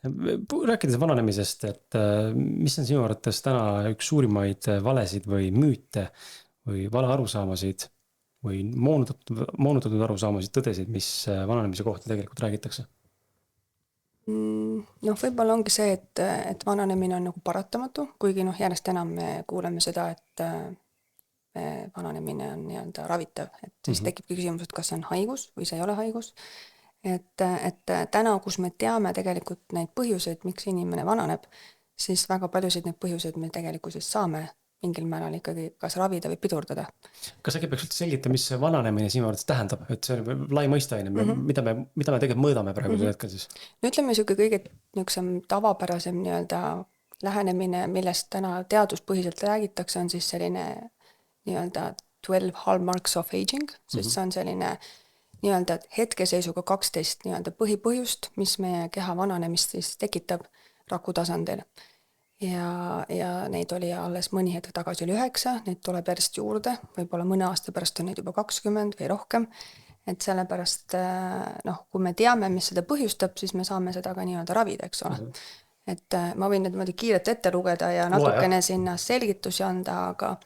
Rääkides vananemisest, et mis on sinu arvates täna üks suurimaid valesid või müüte või vale arusaamasid või moonutatud arusaamasid, tõdesid, mis vananemise kohta tegelikult räägitakse? Noh, võib-olla ongi see, et vananemine on nagu paratamatu, kuigi noh, järjest enam me kuuleme seda, et vananemine on nii-öelda ravitav, et siis Mhm. tekibki küsimus, et kas see on haigus või see ei ole haigus. Et täna, kus me teame tegelikult neid põhjuseid, miks inimene vananeb, siis väga paljusid neid põhjuseid me tegelikkuses saame mingil määral ikkagi kas ravida või pidurdada. Kas äkki peaks üldse selgitama, mis see vananemine sinu arvates tähendab, et see on lai mõiste, Mhm. mida me tegelikult mõõdame praegusel Mhm. hetkel siis? No ütleme, niisugune kõige niisugusem tavapärasem nii-öelda lähenemine, millest täna teaduspõhiselt räägitakse, on siis selline nii-öelda 12 hallmarks of aging, sest see on selline nii-öelda hetkeseisuga 12 nii-öelda põhipõhjust, mis meie keha vananemist siis tekitab raku tasandil. Ja neid oli alles mõni hetk tagasi oli 9, neid tuleb järjest juurde, võib-olla mõne aasta pärast on neid juba 20 või rohkem. Et sellepärast, noh, kui me teame, mis seda põhjustab, siis me saame seda ka nii-öelda ravida, eks ole. Et ma võin nüüd muidugi kiirelt ette lugeda ja natukene sinna selgitusi anda, aga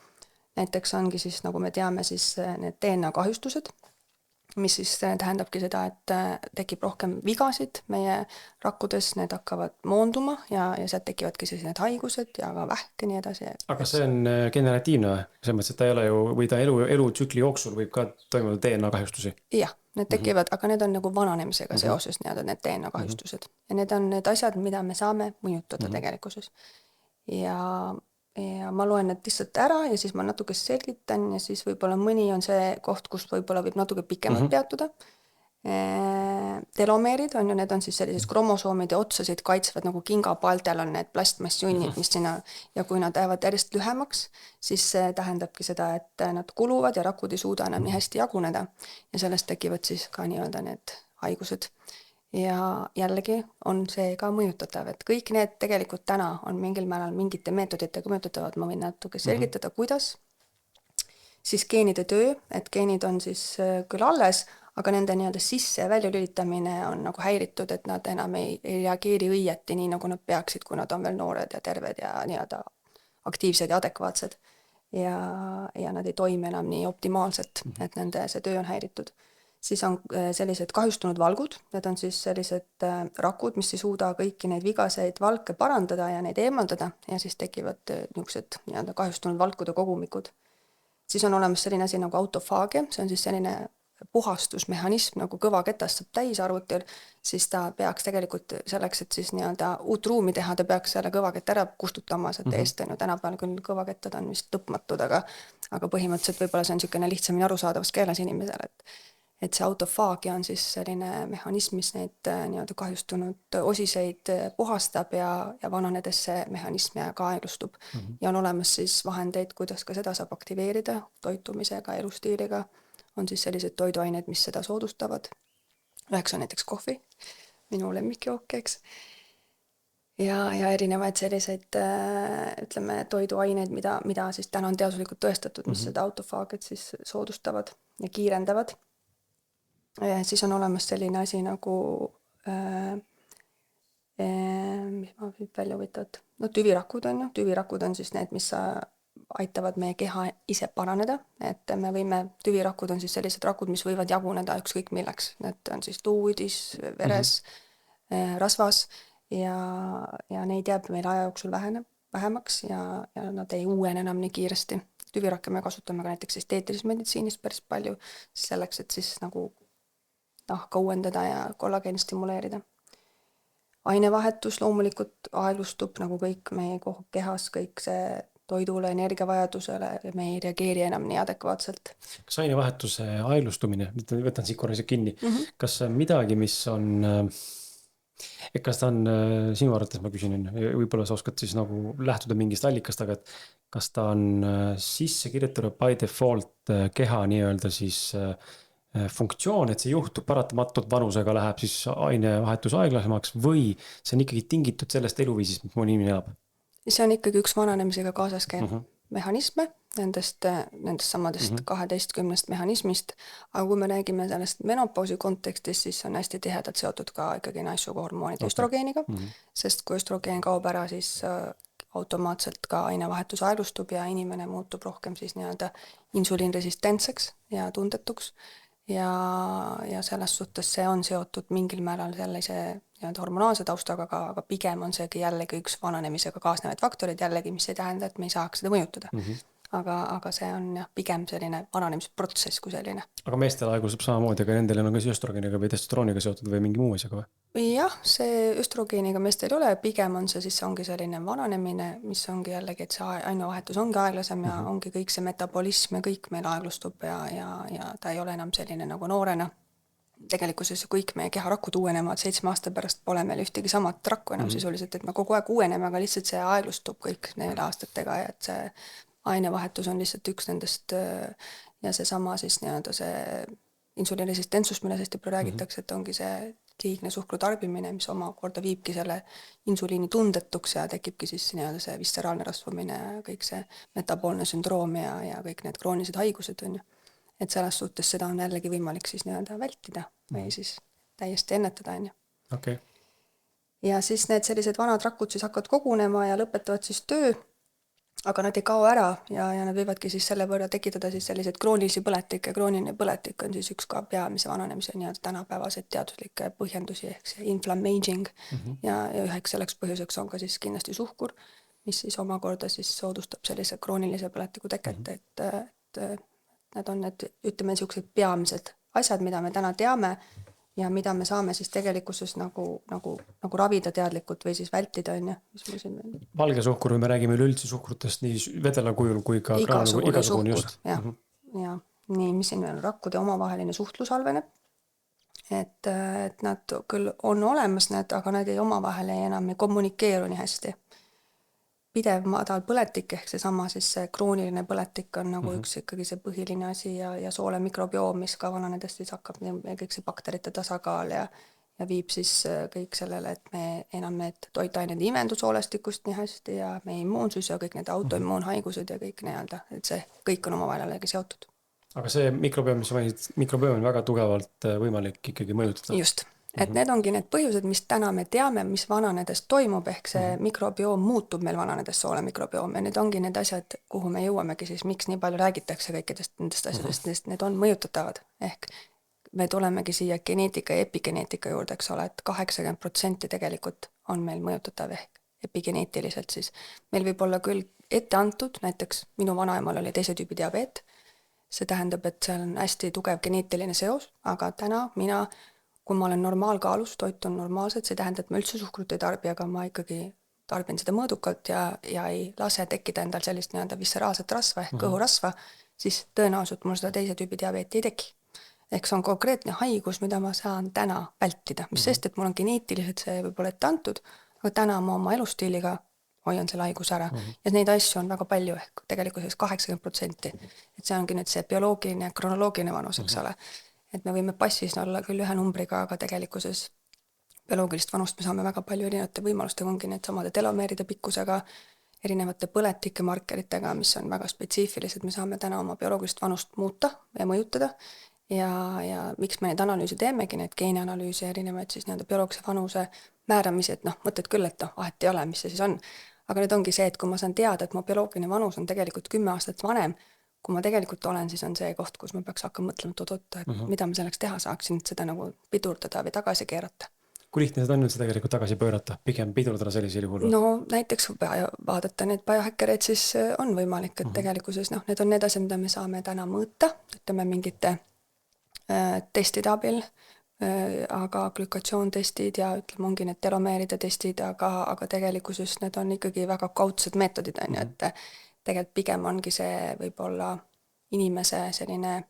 näiteks ongi siis, nagu me teame, siis need DNA kahjustused, mis siis tähendabki seda, et tekib rohkem vigasid meie rakkudes, need hakkavad moonduma ja sealt tekivadki siis need haigused ja ka vähk ja nii edasi. Aga see on generatiivne või? Selles mõttes, et ta ei ole ju, või ta elutsükli jooksul võib ka toimuda DNA kahjustusi? Jah, need tekivad, aga need on nagu vananemisega seoses nii-öelda need DNA kahjustused. Ja need on need asjad, mida me saame mõjutada tegelikkuses. Ja ma loen need lihtsalt ära ja siis ma natuke selgitan ja siis võib-olla mõni on see koht, kus võib-olla võib natuke pikemalt peatuda. Telomeerid on ju, need on siis sellised kromosoomide otsasid kaitsvad nagu kingapaltel on need plastmassjunnid, mis sinna, ja kui nad jäävad järjest lühemaks, siis see tähendabki seda, et nad kuluvad ja rakud ei suuda enam nii hästi jaguneda ja sellest tekivad siis ka nii-öelda need haigused. Ja jällegi on see ka mõjutatav, et kõik need tegelikult täna on mingil määral mingite meetoditega mõjutatavad, ma võin natuke selgitada, kuidas. Siis geenide töö, et geenid on siis küll alles, aga nende nii-öelda sisse ja välja lülitamine on nagu häiritud, et nad enam ei reageeri õieti nii, nagu nad peaksid, kui nad on veel noored ja terved ja nii-öelda aktiivsed ja adekvaatsed. Ja nad ei toimi enam nii optimaalselt, et nende see töö on häiritud. Siis on sellised kahjustunud valgud, need on siis sellised rakud, mis ei suuda kõiki neid vigaseid valke parandada ja neid eemaldada ja siis tekivad niisugused nii-öelda kahjustunud valkude kogumikud. Siis on olemas selline asi nagu autofaagia, see on siis selline puhastusmehhanism, nagu kõvaketast saab täis arvutil, siis ta peaks tegelikult selleks, et siis nii-öelda uut ruumi teha, ta peaks selle kõvakett ära kustutama, sealt eest on ju tänapäeval küll kõvakettad on vist lõpmatud, aga põhimõtteliselt võib-olla see on niisugune lihtsamini arusaadavas keeles inimesele, et see autofaagia on siis selline mehhanism, mis neid nii-öelda kahjustunud osiseid puhastab ja vananedes see mehhanism ka aeglustub. Ja on olemas siis vahendeid, kuidas ka seda saab aktiveerida toitumisega, elustiiliga. On siis sellised toiduained, mis seda soodustavad. Üheks on näiteks kohvi, minu lemmikjook, eks. Ja erinevaid selliseid, ütleme, toiduaineid, mida siis täna on teaduslikult tõestatud, mis seda autofaagiat siis soodustavad ja kiirendavad. Siis on olemas selline asi nagu, mis ma võib välja võtad, no tüvirakud on ju, tüvirakud on siis need, mis aitavad meie keha ise paraneda, et me võime, tüvirakud on siis sellised rakud, mis võivad jaguneda ükskõik milleks, need on siis luuüdis, veres, rasvas ja neid jääb meil aja jooksul vähemaks ja nad ei uuene enam nii kiiresti. Tüvirakke me kasutame ka näiteks esteetilises meditsiinis päris palju selleks, et siis nagu nahka uuendada ja kollageen stimuleerida. Ainevahetus loomulikult aeglustub nagu kõik meie kehas, kõik see toidule, energiavajadusele ja me ei reageeri enam nii adekvaatselt. Kas ainevahetuse aeglustumine, võtan siit korra kinni, kas midagi, mis on, kas ta on sinu arvates, ma küsin, võib-olla sa oskad siis nagu lähtuda mingist allikast, aga et kas ta on sisse kirjutatud by default keha nii-öelda siis funktsioon, et see juhtub paratamatult vanusega läheb siis ainevahetus aeglasemaks või see on ikkagi tingitud sellest eluviisist, mis mõni inimene elab? See on ikkagi üks vananemisega kaasas käib mehhanisme nendest samadest 12 mehhanismist, aga kui me räägime sellest menopausi kontekstis, siis on hästi tihedalt seotud ka ikkagi naissuguhormoonide östrogeeniga, sest kui östrogeen kaob ära, siis automaatselt ka ainevahetus aeglustub ja inimene muutub rohkem siis nii-öelda insuliinresistentseks ja tundetuks. Ja selles suhtes see on seotud mingil määral sellise nii-öelda hormonaalse taustaga, aga pigem on seegi jällegi üks vananemisega kaasnevaid faktorid jällegi, mis ei tähenda, et me ei saaks seda mõjutada. Aga see on jah, pigem selline vananemisprotsess kui selline. Aga meestel aeglustab samamoodi, aga nendel on ka östrogeeniga või testosterooniga seotud või mingi muu asjaga või? Jah, see östrogeeniga meestel ei ole, pigem on see siis ongi selline vananemine, mis ongi jällegi, et see ainevahetus ongi aeglasem ja ongi kõik see metabolism ja kõik meil aeglustub ja ta ei ole enam selline nagu noorena. Tegelikkuses kõik meie keharakud uuenevad 7 aasta pärast pole meil ühtegi samat rakku enam sisuliselt, et me kogu aeg uueneme, aga lihtsalt see aeglustub kõik 4 aastatega ja et see ainevahetus on lihtsalt üks nendest ja seesama siis nii-öelda see insuliinresistentsus, millest hästi palju räägitakse, et ongi see liigne suhkru tarbimine, mis omakorda viibki selle insuliini tundetuks ja tekibki siis nii-öelda see visceraalne rasvumine, kõik see metaboolne sündroom ja kõik need kroonilised haigused on ju. Et selles suhtes seda on jällegi võimalik siis nii-öelda vältida või siis täiesti ennetada on ju. Okay. Ja siis need sellised vanad rakud siis hakkavad kogunema ja lõpetavad siis töö, aga nad ei kao ära ja nad võivadki siis selle võrra tekitada siis selliseid kroonilisi põletikke. Krooniline põletik on siis üks ka peamise vananemise nii-öelda tänapäevaseid teaduslikke põhjendusi ehk see inflammaging ja üheks selleks põhjuseks on ka siis kindlasti suhkur, mis siis omakorda siis soodustab sellise kroonilise põletiku teket, et need on need, ütleme, niisugused peamised asjad, mida me täna teame ja mida me saame siis tegelikkuses nagu ravida teadlikult või siis vältida, on ju. Valge suhkur, või me räägime üleüldse suhkrutest nii vedela kujul kui ka igasugune suhkur, jah. Ja nii, mis siin veel rakkude omavaheline suhtlus halveneb, et nad küll on olemas, aga nad ei omavahel enam ei kommunikeeru nii hästi. Pidev madal põletik ehk seesama siis see krooniline põletik on nagu üks ikkagi see põhiline asi ja soole mikrobioom, mis ka vananedes siis hakkab kõik see bakterite tasakaal ja viib siis kõik sellele, et me enam need toitained imendu soolestikust nii hästi ja meie immuunsus ja kõik need autoimmuunhaigused ja kõik nii-öelda, et see kõik on omavahel jällegi seotud. Aga see mikrobioom, mis vaid, mikrobioom on väga tugevalt võimalik ikkagi mõjutada. Just. Et need ongi need põhjused, mis täna me teame, mis vananedes toimub, ehk see mikrobioom muutub meil vananedes soole mikrobioom ja need ongi need asjad, kuhu me jõuamegi siis, miks nii palju räägitakse kõikidest nendest asjadest, sest need on mõjutatavad. Ehk me tulemegi siia geneetika ja epigeneetika juurde, eks ole, et 80% tegelikult on meil mõjutatav ehk epigeneetiliselt siis. Meil võib olla küll ette antud, näiteks minu vanaemal oli 2. tüübi diabeet, see tähendab, et seal on hästi tugev geneetiline seos, aga täna mina kui ma olen normaalkaalus, toitun normaalselt, see tähendab, et ma üldse suhkrut ei tarbi, aga ma ikkagi tarbin seda mõõdukalt ja ei lase tekkida endal sellist nii-öelda visceraalset rasva ehk kõhurasva, siis tõenäoliselt mul seda 2. tüübi diabeeti ei teki. Ehk see on konkreetne haigus, mida ma saan täna vältida, mis sest, et mul on geneetiliselt see võib-olla ette antud, aga täna ma oma elustiiliga hoian selle haigus ära. Ja neid asju on väga palju ehk tegelikult 80%. Et see ongi nüüd see bioloogiline ja kronoloogiline vanus, eks ole. Et me võime passis olla küll ühe numbriga, aga tegelikkuses bioloogilist vanust me saame väga palju erinevate võimaluste, ongi need samade telomeeride pikkusega, erinevate põletike markeritega, mis on väga spetsiifilised, me saame täna oma bioloogilist vanust muuta ja mõjutada ja miks me neid analüüsi teemegi, need geenianalüüsi erinevaid siis nii-öelda bioloogilise vanuse määramisi, et mõtled küll, et vahet ei ole, mis see siis on, aga nüüd ongi see, et kui ma saan teada, et mu bioloogiline vanus on tegelikult 10 aastat vanem, kui ma tegelikult olen, siis on see koht, kus ma peaks hakkama mõtlema, et mida ma selleks teha saaksin, et seda nagu pidurdada või tagasi keerata. Kui lihtne seda on nüüd tagasi tagasi pöörata, pigem pidurdada sellisel juhul? No näiteks vaadata need biohackereid, siis on võimalik, et tegelikkuses need on need asjad, mida me saame täna mõõta, ütleme mingite testide abil, aga glükatsioontestid ja ütleme, ongi need telomeeride testid, aga tegelikkuses need on ikkagi väga kaudsed meetodid, on ju, et tegelikult pigem ongi see võib-olla inimese selline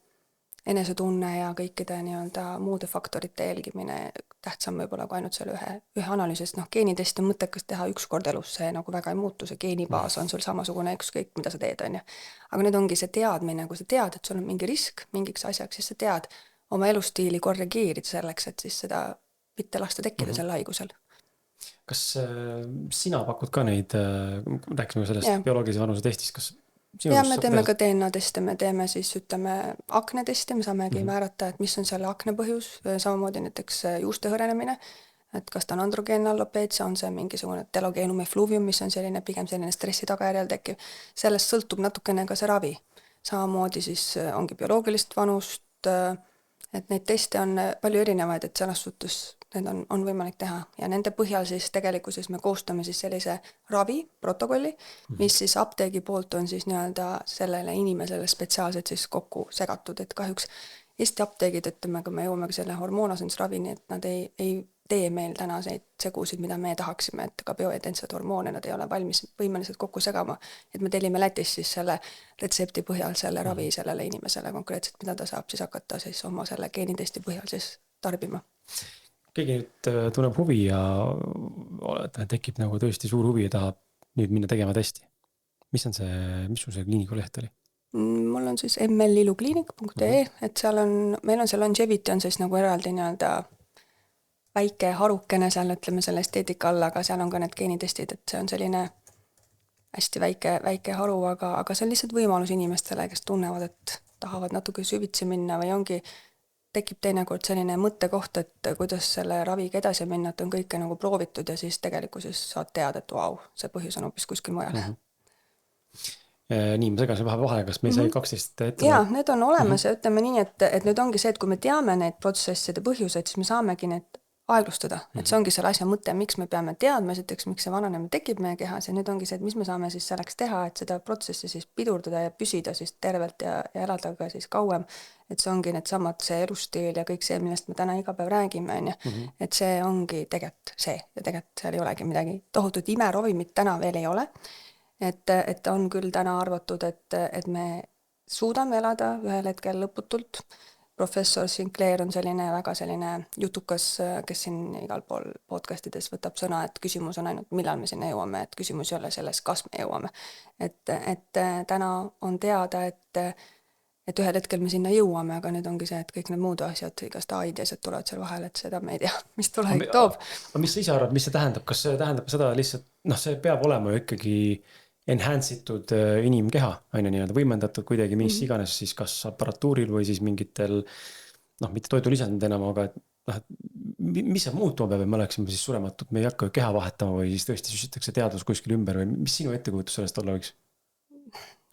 enesetunne ja kõikide nii-öelda muude faktorite jälgimine tähtsam võib-olla kui ainult selle ühe analüüsist. Geenitest on mõttekas teha üks kord elus, see nagu väga ei muutu, see geenibaas on sul samasugune ükskõik, mida sa teed, on ju. Aga nüüd ongi see teadmine, kui sa tead, et sul on mingi risk mingiks asjaks, siis sa tead oma elustiili korrigeerida selleks, et siis seda mitte lasta tekkida selle haigusel. Kas sina pakud ka neid, rääkisime sellest bioloogilise vanuse testist, kas sinu ja me teeme ka DNA teste, me teeme siis ütleme akne testi, me saamegi määrata, et mis on selle akne põhjus, samamoodi näiteks juuste hõrenemine, et kas ta on androgeenne alopeetsia, on see mingisugune telogeenum effluvium, mis on selline pigem selline stressi tagajärjel tekkiv, sellest sõltub natukene ka see ravi. Samamoodi siis ongi bioloogilist vanust, et neid teste on palju erinevaid, et selles suhtes need on võimalik teha ja nende põhjal siis tegelikkuses me koostame siis sellise ravi protokolli, mis siis apteegi poolt on siis nii-öelda sellele inimesele spetsiaalselt siis kokku segatud, et kahjuks Eesti apteegid, ütleme, kui me jõuame ka selle hormoonasendusravini, et nad ei tee meil tänaseid segusid, mida me tahaksime, et ka bioidentsed hormoone nad ei ole valmis võimelised kokku segama, et me tellime Lätis siis selle retsepti põhjal selle ravi sellele inimesele konkreetselt, mida ta saab siis hakata siis oma selle geenitesti põhjal siis tarbima. Keegi nüüd tunneb huvi ja tekib nagu tõesti suur huvi ja tahab nüüd minna tegema testi. Mis sul see kliiniku leht oli? Mul on siis mlilukliinik.ee, et seal on, meil on see longevity on siis nagu eraldi nii-öelda väike harukene seal, ütleme selle esteetika alla, aga seal on ka need geenitestid, et see on selline hästi väike haru, aga see on lihtsalt võimalus inimestele, kes tunnevad, et tahavad natuke süvitsi minna või tekib teinekord selline mõttekoht, et kuidas selle raviga edasi minna, et on kõike nagu proovitud ja siis tegelikkuses saad teada, et vau, see põhjus on hoopis kuskil mujal. Nii, ma segasin vahele, kas meil sai 12 ette? Jaa, need on olemas ja ütleme nii, et nüüd ongi see, et kui me teame neid protsesside põhjuseid, siis me saamegi need aeglustada, et see ongi selle asja mõte, miks me peame teadma, esiteks, miks see vananemine tekib meie kehas ja nüüd ongi see, et mis me saame siis selleks teha, et seda protsessi siis pidurdada ja püsida siis tervelt ja elada ka siis kauem, et see ongi needsamad, see elustiil ja kõik see, millest me täna iga päev räägime, et see ongi tegelikult see ja tegelikult seal ei olegi midagi tohutut imerovimit täna veel ei ole, et on küll täna arvatud, et me suudame elada ühel hetkel lõputult. Professor Sinclair on väga selline jutukas, kes siin igal pool podcastides võtab sõna, et küsimus on ainult, millal me sinna jõuame, et küsimus ei ole selles, kas me jõuame. Et täna on teada, et ühel hetkel me sinna jõuame, aga nüüd ongi see, et kõik need muud asjad, igast AID ja asjad tulevad seal vahel, et seda me ei tea, mis tulevik toob. Aga mis sa ise arvad, mis see tähendab? Kas see tähendab seda lihtsalt, see peab olema ju ikkagi enhance'itud inimkeha, nii-öelda võimendatud kuidagi mis iganes siis kas aparatuuril või siis mingitel, mitte toidulisandid enam, aga mis see muutuma peab, et me oleksime siis surematud, me ei hakka keha vahetama või siis tõesti süstitakse teadus kuskil ümber või mis sinu ettekujutus sellest olla võiks?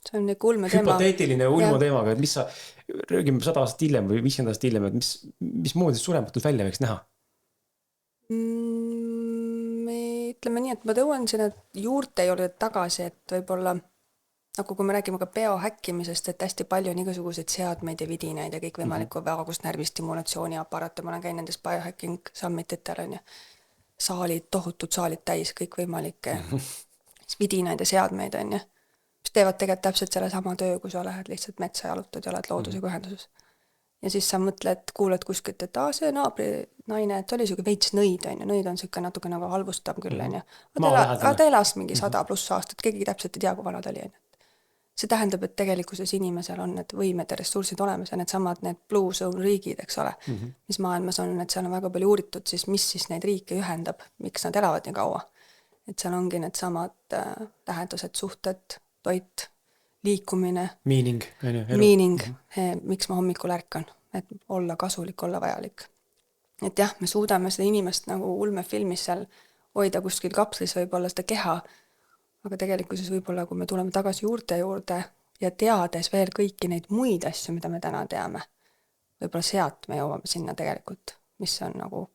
See on nii ulme teema. Hüpoteetiline ulmu teemaga, et mis sa röögime 100 aastat hiljem või 50 aastat hiljem, et mis moodi surematud välja võiks näha? Ütleme nii, et ma tõuan sinna juurte juurde tagasi, et võib-olla nagu kui me räägime ka biohäkkimisest, et hästi palju on igasuguseid seadmeid ja vidinaid ja kõik võimalikku vagust närvistimulatsiooni aparaate, ma olen käinud nendes biohacking summititel on ju, saalid, tohutud saalid täis, kõik võimalikke vidinaid ja seadmeid on ju, mis teevad tegelikult täpselt selle sama töö, kui sa lähed lihtsalt metsa jalutad ja oled loodusega ühenduses. Ja siis sa mõtled, kuuled kuskilt, et see naabri naine, et oli siuke veits nõid, on ju, nõid on siuke natuke nagu halvustab küll, on ju. Aga ta elas mingi 100+ aastat, keegi täpselt ei tea, kui vana ta oli, on ju. See tähendab, et tegelikkuses inimesel on need võimed ja ressursid olemas ja need blue zone riigid, eks ole, mis maailmas on, et seal on väga palju uuritud, siis mis siis neid riike ühendab, miks nad elavad nii kaua. Et seal ongi need samad lähedased suhted, toit, liikumine, meaning, miks ma hommikul ärkan, et olla kasulik, olla vajalik. Et jah, me suudame seda inimest nagu ulmefilmis seal hoida kuskil kapslis võib-olla seda keha, aga tegelikkuses võib-olla, kui me tuleme tagasi juurte juurde ja teades veel kõiki neid muid asju, mida me täna teame, võib-olla sealt me jõuame sinna tegelikult, mis on nagu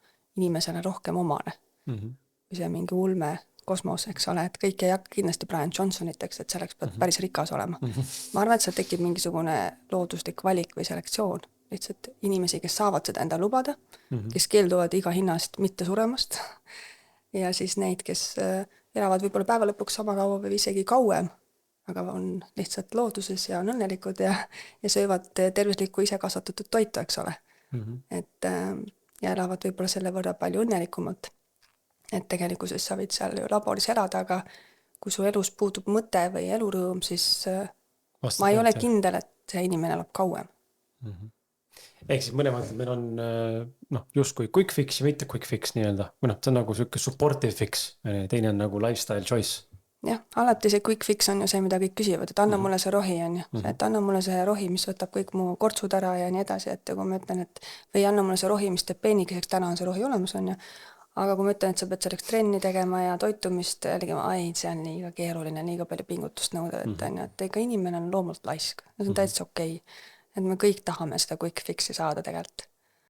inimesele rohkem omane. Kui see mingi ulme kosmos, eks ole, et kõik ei hakka kindlasti Brian Johnsoniteks, et selleks pead päris rikas olema. Ma arvan, et seal tekib mingisugune looduslik valik või selektsioon. Lihtsalt inimesi, kes saavad seda enda lubada, kes keelduvad iga hinnast mitte suremast ja siis neid, kes elavad võib-olla päeva lõpuks sama kaua või isegi kauem, aga on lihtsalt looduses ja on õnnelikud ja söövad tervislikku ise kasvatatud toitu, eks ole. Et, ja elavad võib-olla selle võrra palju õnnelikumalt. Et tegelikkuses sa võid seal ju laboris elada, aga kui su elus puudub mõte või elurõõm, siis ma ei ole kindel, et see inimene elab kauem. Ehk siis mõlemad, meil on justkui quick fix ja mitte quick fix nii-öelda. See on nagu selline supportive fix, teine on nagu lifestyle choice. jah, alati see quick fix on ju see, mida kõik küsivad, et anna mulle see rohi, on ju. Et anna mulle see rohi, mis võtab kõik mu kortsud ära ja nii edasi, et kui ma ütlen, et või anna mulle see rohi, mis teeb peenikeseks, täna on see rohi olemas, on ju. Aga kui ma ütlen, et sa pead selleks trenni tegema ja toitumist jälgima, see on liiga keeruline, liiga palju pingutust nõuda, et on ju, et ega inimene on loomult laisk. See on täitsa okei. Et me kõik tahame seda quick fix'i saada tegelikult.